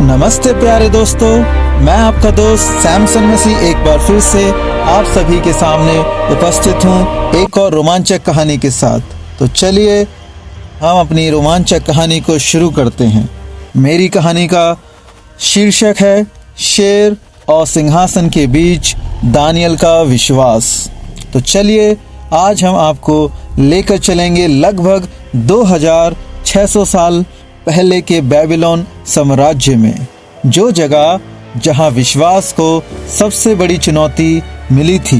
नमस्ते प्यारे दोस्तों, मैं आपका दोस्त सैमसन मसीह एक बार फिर से आप सभी के सामने उपस्थित हूँ एक और रोमांचक कहानी के साथ। तो चलिए हम अपनी रोमांचक कहानी को शुरू करते हैं। मेरी कहानी का शीर्षक है शेर और सिंहासन के बीच दानियल का विश्वास। तो चलिए आज हम आपको लेकर चलेंगे लगभग 2600 साल पहले के बेबीलोन साम्राज्य में, जो जगह जहां विश्वास को सबसे बड़ी चुनौती मिली थी।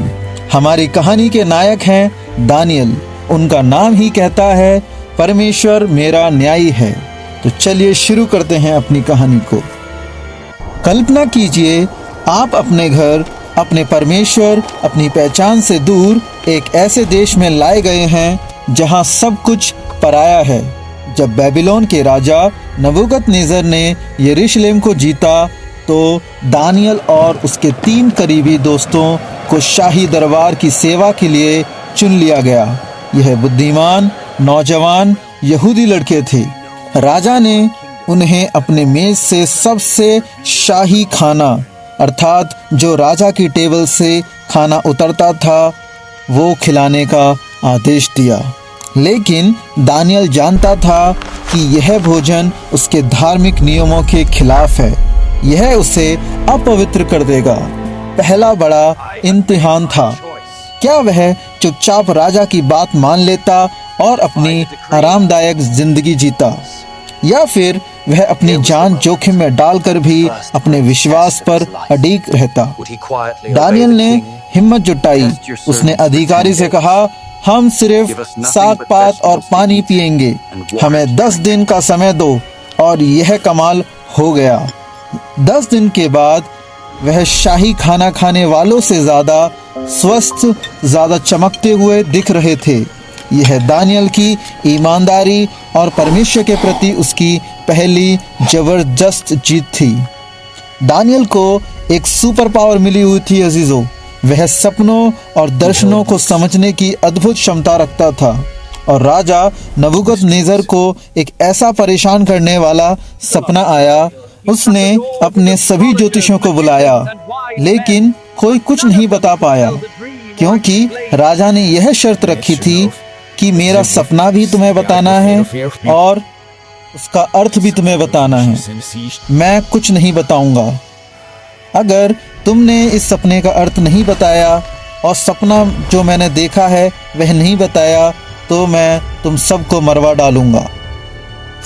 हमारी कहानी के नायक हैं दानियल। उनका नाम ही कहता है परमेश्वर मेरा न्यायी है। तो चलिए शुरू करते हैं अपनी कहानी को। कल्पना कीजिए आप अपने घर, अपने परमेश्वर, अपनी पहचान से दूर एक ऐसे देश में लाए गए हैं जहां सब कुछ पराया है। जब बेबीलोन के राजा नबूकदनेस्सर ने यरूशलेम को जीता तो दानियल और उसके 3 करीबी दोस्तों को शाही दरबार की सेवा के लिए चुन लिया गया। यह बुद्धिमान नौजवान यहूदी लड़के थे। राजा ने उन्हें अपने मेज से सबसे शाही खाना, अर्थात जो राजा की टेबल से खाना उतरता था, वो खिलाने का आदेश दिया। लेकिन दानियल जानता था कि यह भोजन उसके धार्मिक नियमों के खिलाफ है। यह उसे अपवित्र कर देगा। पहला बड़ा इम्तिहान था। क्या वह चुपचाप राजा की बात मान लेता और अपनी आरामदायक जिंदगी जीता, या फिर वह अपनी जान जोखिम में डालकर भी अपने विश्वास पर अडिग रहता। दानियल ने हिम्मत जुटाई। उसने अधिकारी से कहा, हम सिर्फ साग पात और पानी पिएंगे, हमें 10 दिन का समय दो। और यह कमाल हो गया। 10 दिन के बाद वह शाही खाना खाने वालों से ज्यादा स्वस्थ, ज्यादा चमकते हुए दिख रहे थे। यह दानियल की ईमानदारी और परमेश्वर के प्रति उसकी पहली जबरदस्त जीत थी। दानियल को एक सुपर पावर मिली हुई थी अजीजों। वह सपनों और दर्शनों को समझने की अद्भुत क्षमता रखता था। और राजा नबूकदनेस्सर को एक ऐसा परेशान करने वाला सपना आया। उसने अपने सभी ज्योतिषियों को बुलाया, लेकिन कोई कुछ नहीं बता पाया, क्योंकि राजा ने यह शर्त रखी थी कि मेरा सपना भी तुम्हें बताना है और उसका अर्थ भी तुम्हें बताना है। मैं कुछ नहीं बताऊंगा। अगर तुमने इस सपने का अर्थ नहीं बताया और सपना जो मैंने देखा है वह नहीं बताया, तो मैं तुम सबको मरवा डालूंगा।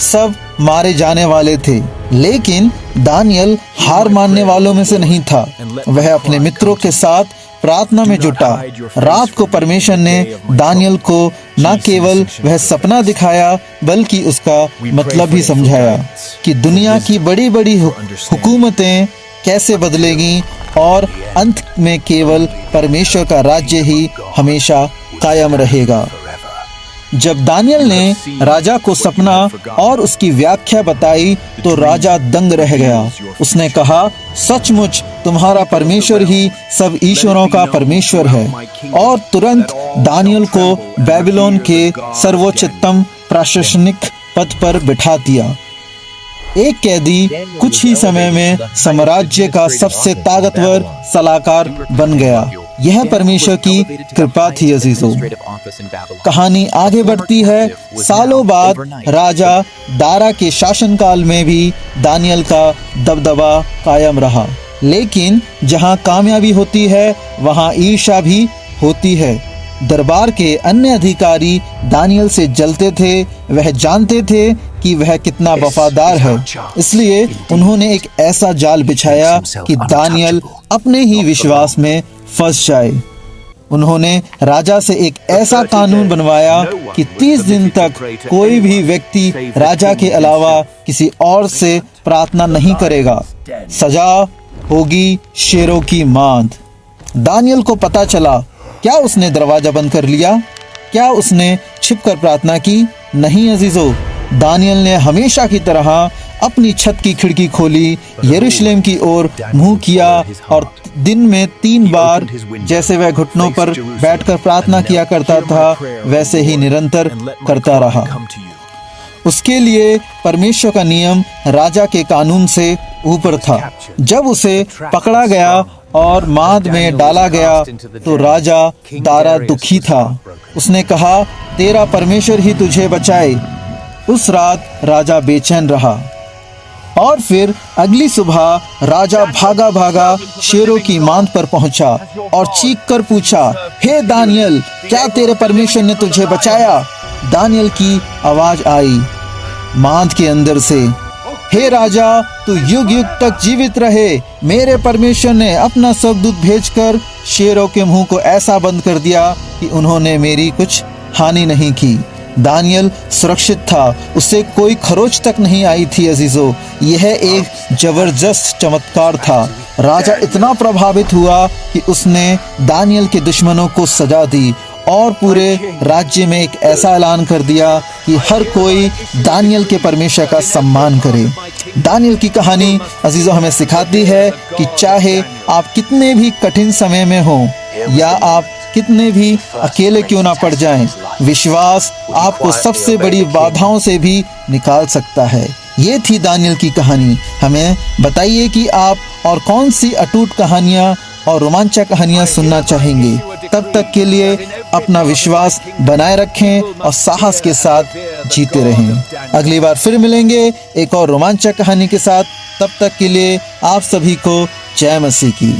सब मारे जाने वाले थे, लेकिन दानियल हार मानने वालों में से नहीं था। वह अपने मित्रों के साथ प्रार्थना में जुटा। रात को परमेश्वर ने दानियल को न केवल वह सपना दिखाया, बल्कि उसका मतलब भी समझाया कि दुनिया की बड़ी बड़ी हुकूमतें कैसे बदलेगी और अंत में केवल परमेश्वर का राज्य ही हमेशा कायम रहेगा। जब दानियल ने राजा को सपना और उसकी व्याख्या बताई तो राजा दंग रह गया। उसने कहा, सचमुच तुम्हारा परमेश्वर ही सब ईश्वरों का परमेश्वर है। और तुरंत दानियल को बेबीलोन के सर्वोच्चतम प्रशासनिक पद पर बिठा दिया। एक कैदी कुछ ही समय में साम्राज्य का सबसे ताकतवर सलाहकार बन गया। यह परमेश्वर की कृपा थी अजीजों। कहानी आगे बढ़ती है। सालों बाद राजा दारा के शासनकाल में भी दानियल का दबदबा कायम रहा। लेकिन जहां कामयाबी होती है वहां ईर्ष्या भी होती है। दरबार के अन्य अधिकारी दानियल से जलते थे। वह जानते थे कि वह कितना वफादार है, इसलिए उन्होंने एक ऐसा जाल बिछाया कि दानियल अपने ही विश्वास में फंस जाए। उन्होंने राजा से एक ऐसा कानून बनवाया कि 30 दिन तक कोई भी व्यक्ति राजा के अलावा किसी और से प्रार्थना नहीं करेगा। सजा होगी शेरों की मांद। दानियल को पता चला। क्या उसने दरवाजा बंद कर लिया? क्या उसने छिपकर प्रार्थना की? नहीं अजीजों, दानियल ने हमेशा की तरह अपनी छत की खिड़की खोली, यरूशलेम की ओर मुंह किया और दिन में 3 बार, जैसे वह घुटनों पर बैठकर प्रार्थना किया करता था, वैसे ही निरंतर करता रहा। उसके लिए परमेश्वर का नियम राजा के कानून से ऊपर था। जब उसे पकड़ा गया और मांद में डाला गया तो राजा दारा दुखी था। उसने कहा, तेरा परमेश्वर ही तुझे बचाए। उस रात राजा बेचैन रहा और फिर अगली सुबह राजा भागा भागा शेरों की मांद पर पहुंचा और चीख कर पूछा, हे दानियल, क्या तेरे परमेश्वर ने तुझे बचाया? दानियल की आवाज आई मांद के अंदर से, हे राजा, तू युग युग तक जीवित रहे। मेरे परमेश्वर ने अपना स्वर्गदूत भेजकर शेरों के मुंह को ऐसा बंद कर दिया कि उन्होंने मेरी कुछ हानि नहीं की। दानियल सुरक्षित था, उसे कोई खरोच तक नहीं आई थी। अजीजों, यह एक जबरदस्त चमत्कार था। राजा इतना प्रभावित हुआ कि उसने दानियल के दुश्मनों को सजा दी और पूरे राज्य में एक ऐसा ऐलान कर दिया कि हर कोई दानियल के परमेश्वर का सम्मान करे। दानियल की कहानी अजीजों हमें सिखाती है कि चाहे आप कितने भी कठिन समय में हो या आप कितने भी अकेले क्यों ना पड़ जाएं, विश्वास आपको सबसे बड़ी बाधाओं से भी निकाल सकता है। ये थी दानियल की कहानी। हमें बताइए कि आप और कौन सी अटूट कहानियाँ और रोमांचक कहानियाँ सुनना चाहेंगे। तब तक के लिए अपना विश्वास बनाए रखें और साहस के साथ जीते रहें। अगली बार फिर मिलेंगे एक और रोमांचक कहानी के साथ। तब तक के लिए आप सभी को जय मसीह की।